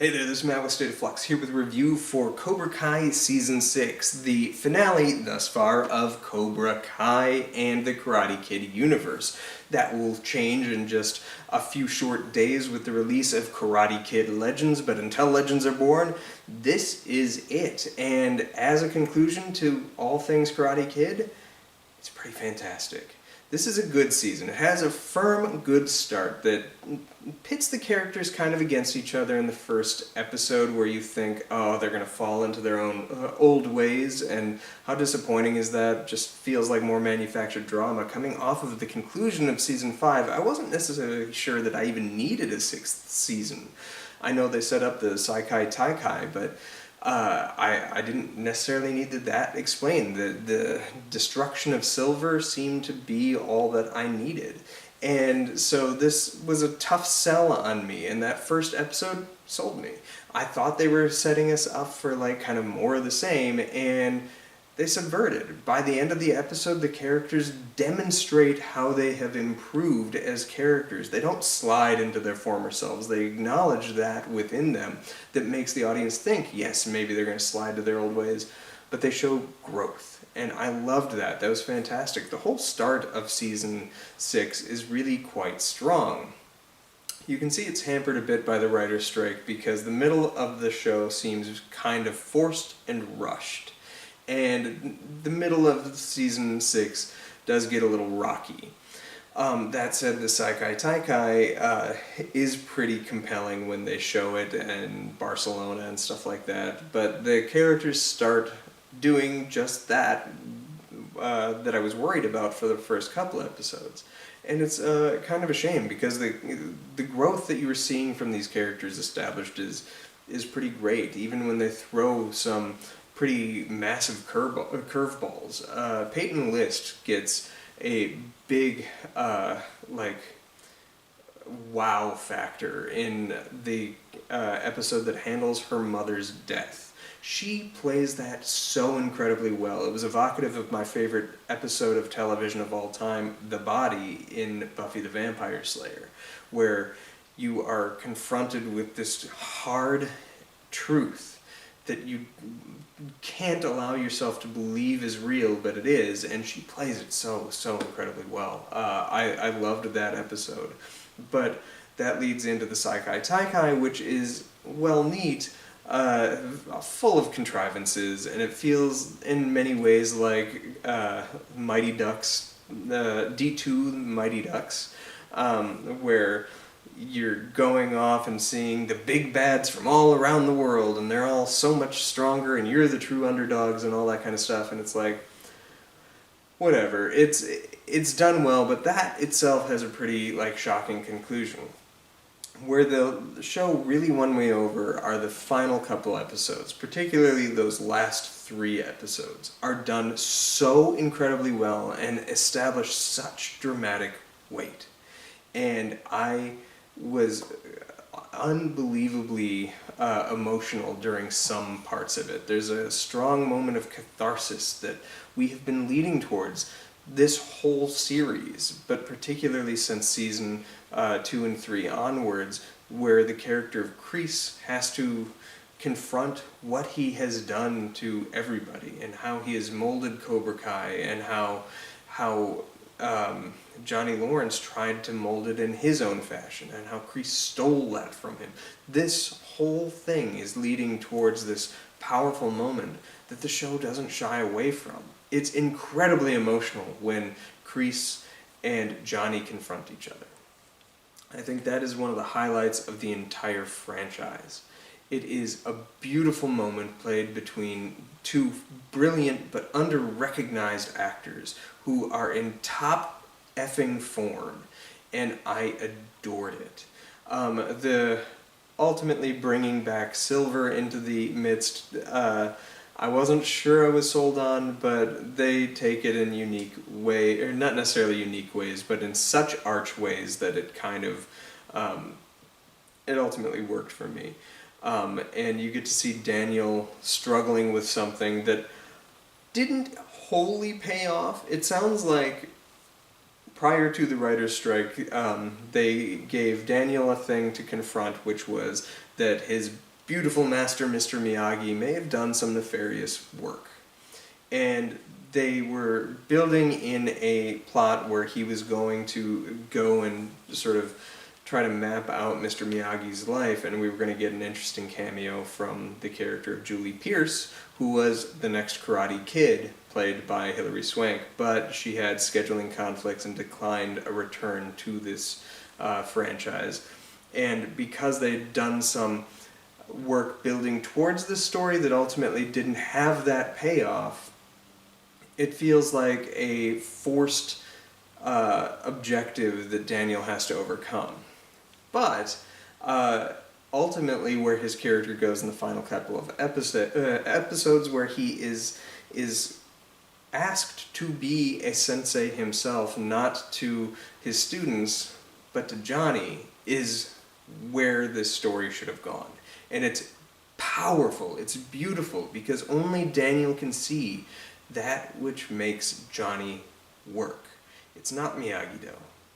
Hey there, this is Matt with State of Flux, here with a review for Cobra Kai Season 6, the finale, thus far, of Cobra Kai and the Karate Kid universe. That will change in just a few short days with the release of Karate Kid Legends, but until Legends are born, this is it. And as a conclusion to all things Karate Kid, it's pretty fantastic. This is a good season. It has a firm, good start that pits the characters kind of against each other in the first episode where you think, oh, they're going to fall into their own old ways, and how disappointing is that? Just feels like more manufactured drama. Coming off of the conclusion of Season 5, I wasn't necessarily sure that I even needed a 6th season. I know they set up the Sekai Taikai, but I didn't necessarily need that explained. The destruction of Silver seemed to be all that I needed. And so this was a tough sell on me, and that first episode sold me. I thought they were setting us up for like kind of more of the same, and they subverted. By the end of the episode, the characters demonstrate how they have improved as characters. They don't slide into their former selves. They acknowledge that within them that makes the audience think, yes, maybe they're going to slide to their old ways, but they show growth. And I loved that. That was fantastic. The whole start of Season 6 is really quite strong. You can see it's hampered a bit by the writer's strike because the middle of the show seems kind of forced and rushed. And the middle of Season 6 does get a little rocky. That said, the Sekai Taikai is pretty compelling when they show it in Barcelona and stuff like that, but the characters start doing just that that I was worried about for the first couple episodes. And it's kind of a shame because the growth that you were seeing from these characters established is pretty great, even when they throw some pretty massive curveballs. Peyton List gets a big, wow factor in the episode that handles her mother's death. She plays that so incredibly well. It was evocative of my favorite episode of television of all time, The Body, in Buffy the Vampire Slayer, where you are confronted with this hard truth that you can't allow yourself to believe is real, but it is, and she plays it so incredibly well. I loved that episode. But that leads into the Sekai Taikai, which is, well, neat, full of contrivances, and it feels in many ways like Mighty Ducks, D2 Mighty Ducks, where you're going off and seeing the big bads from all around the world, and they're all so much stronger, and you're the true underdogs and all that kind of stuff, and it's like, whatever. It's done well, but that itself has a pretty shocking conclusion. Where the show really won me over are the final couple episodes, particularly those last 3 episodes, are done so incredibly well and establish such dramatic weight. And I was unbelievably emotional during some parts of it. There's a strong moment of catharsis that we have been leading towards this whole series, but particularly since Season 2 and 3 onwards, where the character of Kreese has to confront what he has done to everybody, and how he has molded Cobra Kai, and how Johnny Lawrence tried to mold it in his own fashion, and how Kreese stole that from him. This whole thing is leading towards this powerful moment that the show doesn't shy away from. It's incredibly emotional when Kreese and Johnny confront each other. I think that is one of the highlights of the entire franchise. It is a beautiful moment played between 2 brilliant but under-recognized actors who are in top effing form, and I adored it. The ultimately bringing back Silver into the midst, I wasn't sure I was sold on, but they take it in unique way, or not necessarily unique ways, but in such arch ways that it kind of, it ultimately worked for me. And you get to see Daniel struggling with something that didn't wholly pay off. It sounds like prior to the writer's strike, they gave Daniel a thing to confront, which was that his beautiful master Mr. Miyagi may have done some nefarious work. And they were building in a plot where he was going to go and sort of try to map out Mr. Miyagi's life, and we were going to get an interesting cameo from the character of Julie Pierce, who was the next Karate Kid, played by Hilary Swank, but she had scheduling conflicts and declined a return to this franchise. And because they'd done some work building towards this story that ultimately didn't have that payoff, it feels like a forced objective that Daniel has to overcome. But ultimately, where his character goes in the final couple of episodes, where he is asked to be a sensei himself, not to his students, but to Gianni, is where this story should have gone. And it's powerful, it's beautiful, because only Daniel can see that which makes Gianni work. It's not Miyagi-Do,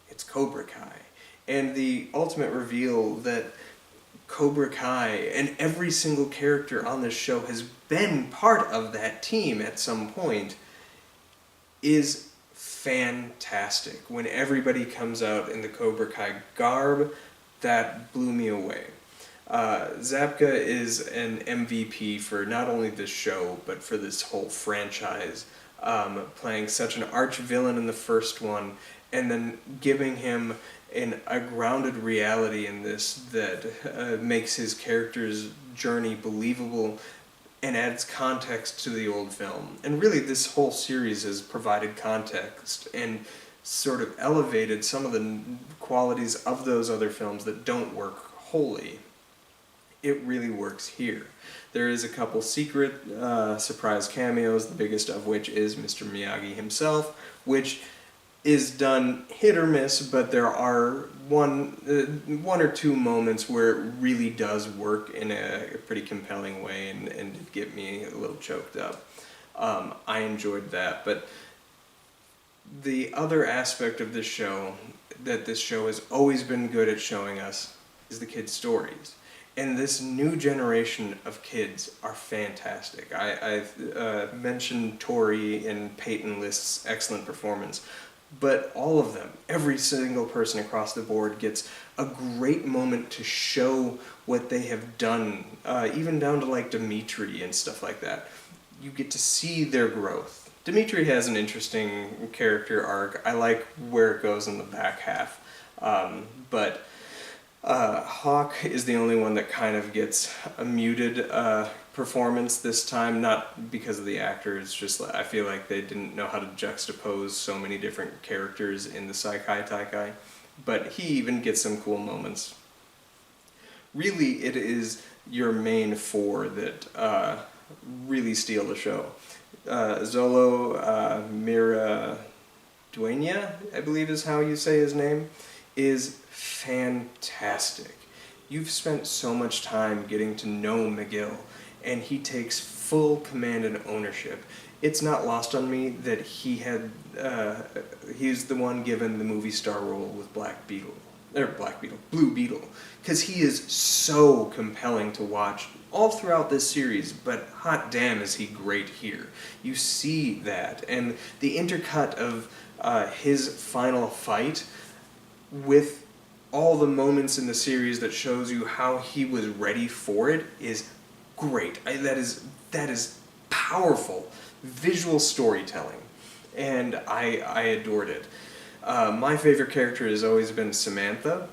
it's Cobra Kai. And the ultimate reveal that Cobra Kai and every single character on this show has been part of that team at some point is fantastic. When everybody comes out in the Cobra Kai garb, that blew me away. Zabka is an MVP for not only this show, but for this whole franchise, playing such an arch villain in the first one, and then giving him a grounded reality in this that makes his character's journey believable and adds context to the old film. And really, this whole series has provided context and sort of elevated some of the qualities of those other films that don't work wholly. It really works here. There is a couple secret surprise cameos, the biggest of which is Mr. Miyagi himself, which is done hit or miss, but there are one or two moments where it really does work in a pretty compelling way and get me a little choked up. I enjoyed that, but the other aspect of this show that this show has always been good at showing us is the kids' stories. And this new generation of kids are fantastic. I've mentioned Tori and Peyton List's excellent performance, but all of them, every single person across the board gets a great moment to show what they have done, even down to like Dimitri and stuff like that. You get to see their growth. Dimitri has an interesting character arc. I like where it goes in the back half, but Hawk is the only one that kind of gets a muted performance this time, not because of the actor, it's just I feel like they didn't know how to juxtapose so many different characters in the Sekai Taikai, but he even gets some cool moments. Really, it is your main four that really steal the show. Xolo Miradueña, I believe is how you say his name, is fantastic. You've spent so much time getting to know Miguel, and he takes full command and ownership. It's not lost on me that he's the one given the movie star role with Blue Beetle, because he is so compelling to watch all throughout this series, but hot damn is he great here. You see that, and the intercut of his final fight with all the moments in the series that shows you how he was ready for it is great. That is powerful visual storytelling, and I adored it. My favorite character has always been Samantha,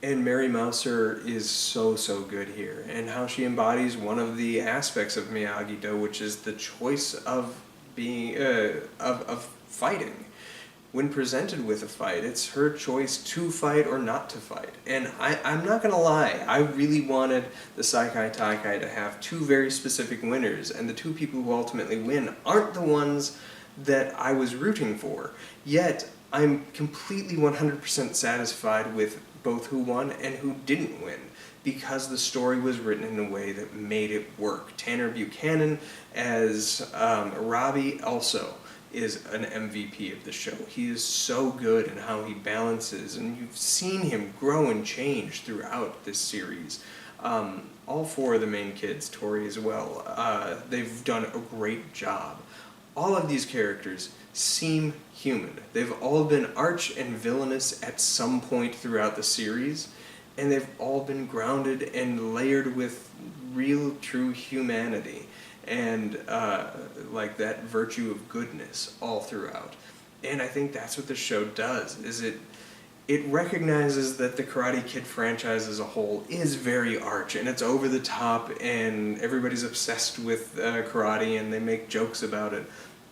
and Mary Mouser is so good here, and how she embodies one of the aspects of Miyagi-Do, which is the choice of being of fighting. When presented with a fight, it's her choice to fight or not to fight. And I'm not going to lie, I really wanted the Sekai Taikai to have two very specific winners, and the two people who ultimately win aren't the ones that I was rooting for. Yet, I'm completely 100% satisfied with both who won and who didn't win, because the story was written in a way that made it work. Tanner Buchanan as Robbie also is an MVP of the show. He is so good in how he balances, and you've seen him grow and change throughout this series. All four of the main kids, Tori as well, they've done a great job. All of these characters seem human. They've all been arch and villainous at some point throughout the series, and they've all been grounded and layered with real, true humanity, and like that virtue of goodness all throughout. And I think that's what the show does, is it recognizes that the Karate Kid franchise as a whole is very arch, and it's over the top, and everybody's obsessed with karate, and they make jokes about it.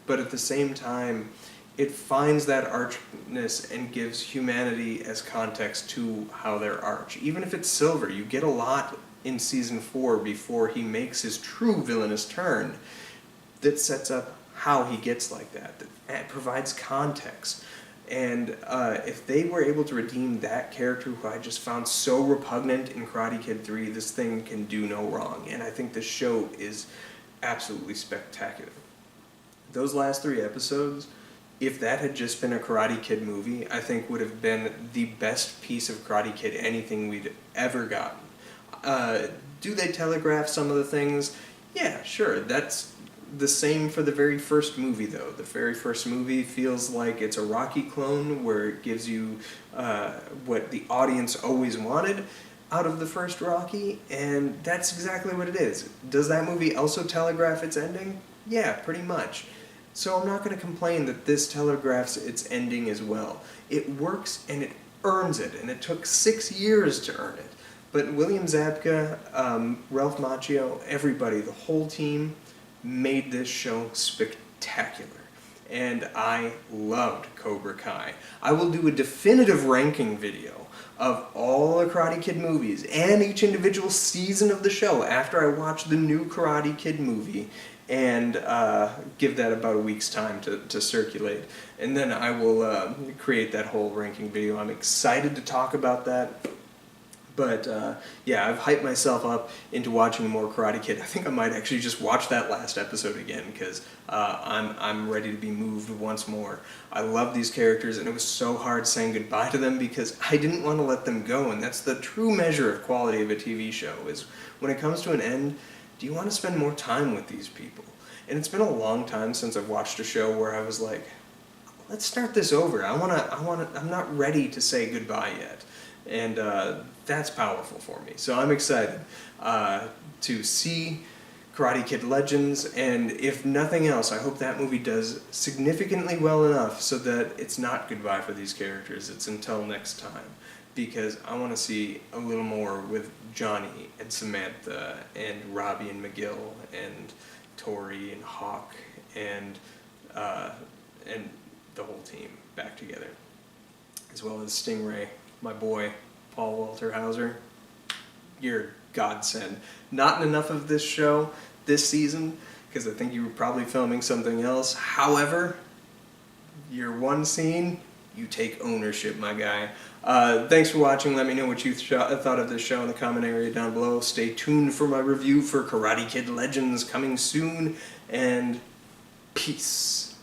But at the same time, it finds that archness and gives humanity as context to how they're arch. Even if it's Silver, you get a lot in Season 4 before he makes his true villainous turn that sets up how he gets like that provides context. And if they were able to redeem that character who I just found so repugnant in Karate Kid 3, this thing can do no wrong. And I think this show is absolutely spectacular. Those last 3 episodes, if that had just been a Karate Kid movie, I think would have been the best piece of Karate Kid anything we'd ever gotten. Do they telegraph some of the things? Yeah, sure. That's the same for the very first movie, though. The very first movie feels like it's a Rocky clone where it gives you what the audience always wanted out of the first Rocky, and that's exactly what it is. Does that movie also telegraph its ending? Yeah, pretty much. So I'm not going to complain that this telegraphs its ending as well. It works and it earns it, and it took 6 years to earn it. But William Zabka, Ralph Macchio, everybody, the whole team, made this show spectacular. And I loved Cobra Kai. I will do a definitive ranking video of all the Karate Kid movies and each individual season of the show after I watch the new Karate Kid movie, and give that about a week's time to circulate. And then I will create that whole ranking video. I'm excited to talk about that. But yeah, I've hyped myself up into watching more Karate Kid. I think I might actually just watch that last episode again, because I'm ready to be moved once more. I love these characters, and it was so hard saying goodbye to them because I didn't want to let them go. And that's the true measure of quality of a TV show, is when it comes to an end, do you want to spend more time with these people? And it's been a long time since I've watched a show where I was like, let's start this over. I'm not ready to say goodbye yet. And that's powerful for me. So I'm excited to see Karate Kid Legends, and if nothing else, I hope that movie does significantly well enough so that it's not goodbye for these characters, it's until next time. Because I want to see a little more with Johnny and Samantha and Robbie and McGill and Tori and Hawk and the whole team back together. As well as Stingray, my boy, Paul Walter Hauser. You're a godsend. Not enough of this show this season, because I think you were probably filming something else. However, your one scene, you take ownership, my guy. Thanks for watching. Let me know what you thought of this show in the comment area down below. Stay tuned for my review for Karate Kid Legends coming soon, and peace.